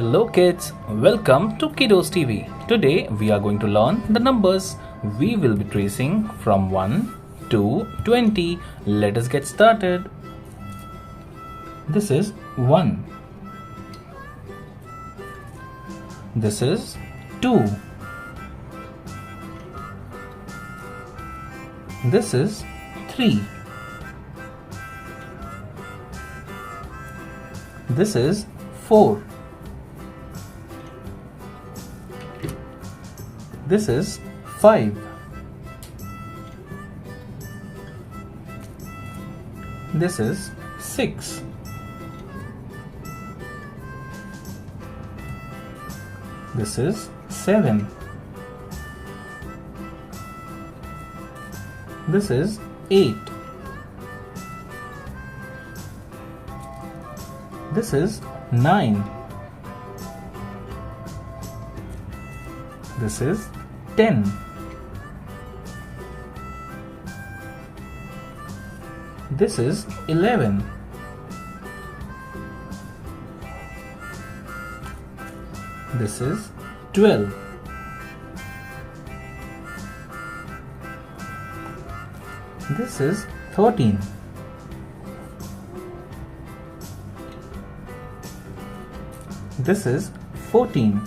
Hello kids, welcome to Kiddos TV. Today we are going to learn the numbers. We will be tracing from 1 to 20. Let us get started. This is 1. This is 2. This is 3. This is 4. This is 5. This is 6. This is 7. This is 8. This is 9. This is 10. This is 11. This is 12. This is 13. This is 14.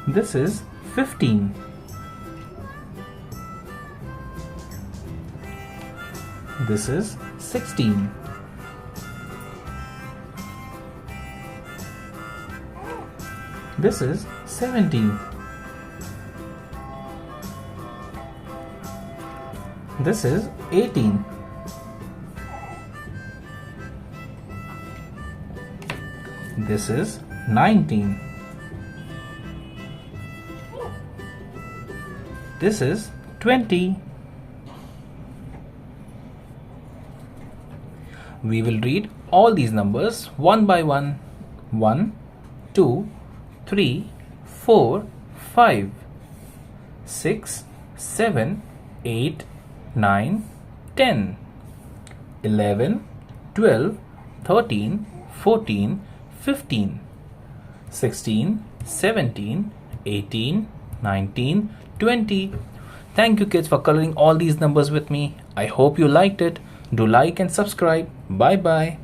This is 15. This is 16. This is 17. This is 18. This is 19. This is 20. We will read all these numbers one by one. 1, 2, 3, 4, 5, 6, 7, 8, 9, 10, 11, 12, 13, 14, 15, 16, 17, 18, 19, 20. Thank you kids for coloring all these numbers with me. I hope you liked it. Do like and subscribe. Bye bye.